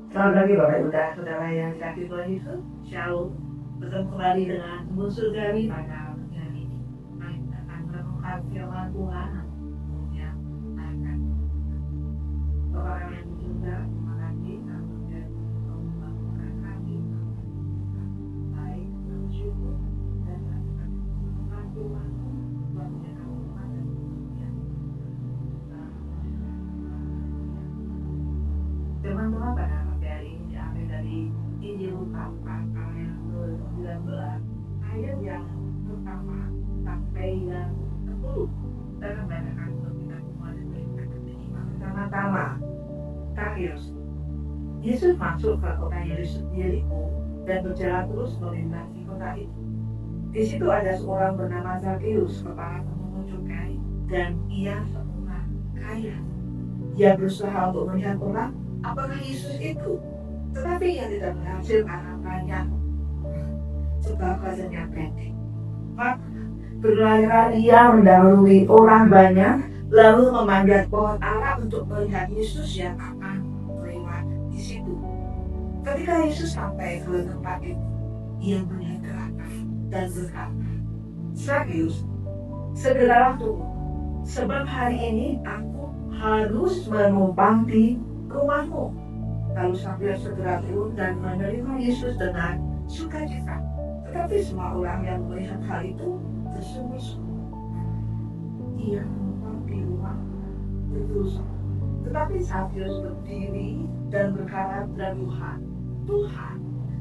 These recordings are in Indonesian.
Selamat pagi Bapak Ibu dan Saudara yang dikasihi Tuhan Yesus. Shalom. Bertemu kembali dengan musuh kami pada pagi hari ini. Mari kita akan merenungkan firman Tuhan yang akan Bapak yang juga terima kasih karena menjadi membangunkan kami baik bersyukur dan akan merenungkan Tuhan Tuhan menjaga umat dan kemudian firman Tuhan pada pagi hari ini diambil dari Injil Lukas pasal yang ke-19 ayat yang pertama sampai yang 10. Saya akan bacakan untuk kita semua dan berikan keterima. Pertama-tama, Sakyus. Yesus masuk ke kota Yeriko dan berjalan terus melintasi kota itu. Di situ ada seorang bernama Sakyus, kepala pemungut cukai, dan ia seorang kaya. Dia berusaha untuk melihat orang apakah Yesus itu, tetapi ia tidak berhasil karena banyak sebab wajahnya pendek. Maka berlari ia mendahului orang banyak, lalu memanjat pohon ara untuk melihat Yesus yang akan lewat di situ. Ketika Yesus sampai ke tempat itu, ia melihat ke atas dan berkata, Sakyus, segeralah turun, sebab hari ini aku harus menumpang di rumahmu. Lalu Sakyus segera turun dan menerima Yesus dengan sukacita. Tetapi semua orang yang melihat hal itu tersenyum-senyum. Ia menumpang di rumah berdosa. Tetapi Sakyus berdiri dan berkata kepada Tuhan, Tuhan,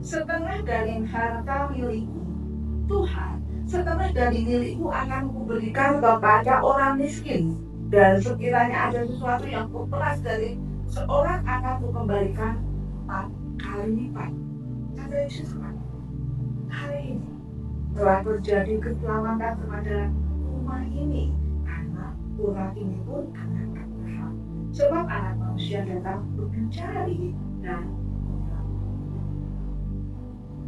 setengah dari harta milikku, Tuhan, setengah dari milikku akan kuberikan kepada orang miskin. Dan sekiranya ada sesuatu yang kuperas dari seorang akan kukembalikan 4 kali lipat. Kata Yesus, hari ini telah terjadi keselamatan kepada rumah ini, karena rumah ini pun anak Abraham. Sebab anak manusia datang untuk mencari dan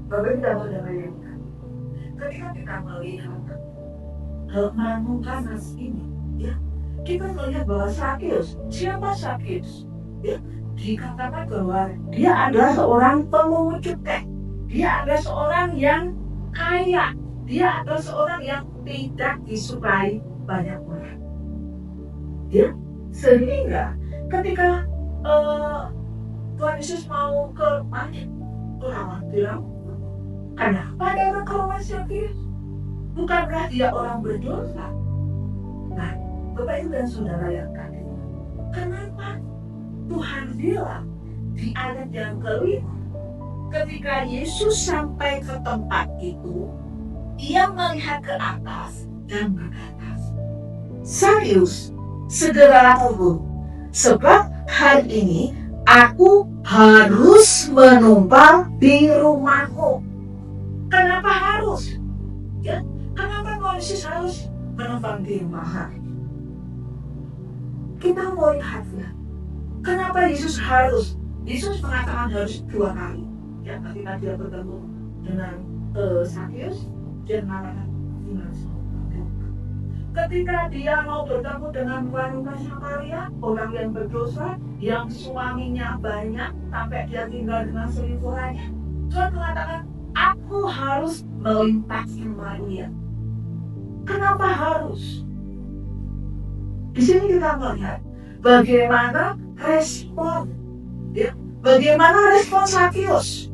Bapak tidak mendengarkan. Ketika kita melihat merenungkan nas ini, ya, kita melihat bahwa Sakyus, siapa Sakyus? Ya, dikatakan bahwa dia adalah seorang pemungut cukai. Dia adalah seorang yang kaya. Dia adalah seorang yang tidak disukai banyak orang. Ya, sehingga ketika Tuhan Yesus mau ke rumahnya, orang bilang, kenapa dia ke rumah Sakyus? Bukankah dia orang berdosa? Nah, Bapak Ibu dan Saudara yang kasih, kenapa Tuhan bilang di ayat yang kelima, ketika Yesus sampai ke tempat itu, ia melihat ke atas dan berkata, Sakyus, segeralah turun, sebab hari ini aku harus menumpang di rumahmu. Kenapa harus? Ya, kenapa Yesus harus menumpang di rumah? Kita mau lihat ya, kenapa Yesus harus? Yesus mengatakan harus 2 kali. Ya, ketika dia bertemu dengan Sakyus, dia mengatakan ketika dia mau bertemu dengan wanita Samaria, orang yang berdosa, yang suaminya banyak sampai dia tinggal dengan selingkuhannya, Tuhan mengatakan, aku harus melintasi Maria. Kenapa harus? Di sini kita melihat bagaimana respon, ya, bagaimana respon Sakyus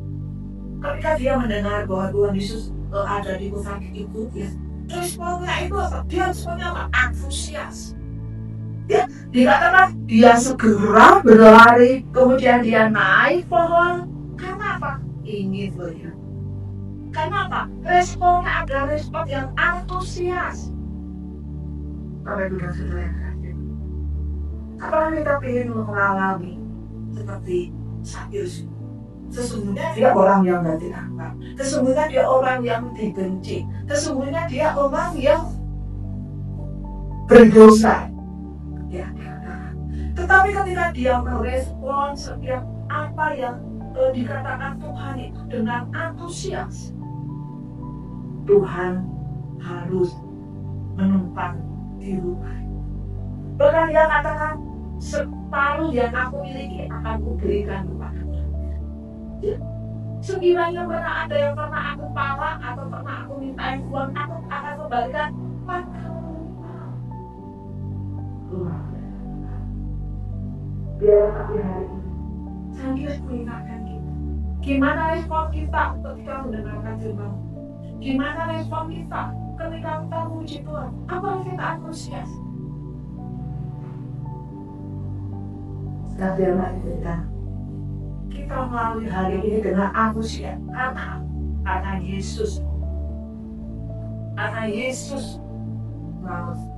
ketika dia mendengar bahwa Tuhan Yesus ada di kota itu, ya, responnya itu apa? Dia responnya apa? Antusias. Ya, dikatakan dia segera berlari, kemudian dia naik pohon. Karena apa? Ingin melihat. Kenapa? Responnya adalah respon yang antusias. Bapak Ibu dan Saudara yang kasih, apakah kita ingin mengalami seperti Sakyus? Sesungguhnya dia orang yang gak dianggap, sesungguhnya dia orang yang dibenci, sesungguhnya dia orang yang berdosa, ya. Tetapi ketika dia merespon setiap apa yang dikatakan Tuhan itu dengan antusias, Tuhan harus menumpang di rumah. Bahkan dia katakan, separuh yang aku miliki akan kuberikan kepadamu. Sekiranya pernah ada yang pernah aku palak atau pernah aku mintain uang, aku akan kembalikan. Maka biar tapi hari ini sambil mengingatkan kita. Gimana respon kita ketika mendengarkan firman? Gimana respon kita ketika kita memuji Tuhan? Apa kita antusias? Dan biarlah kita melalui hari ini dengan antusias karena Yesus melalui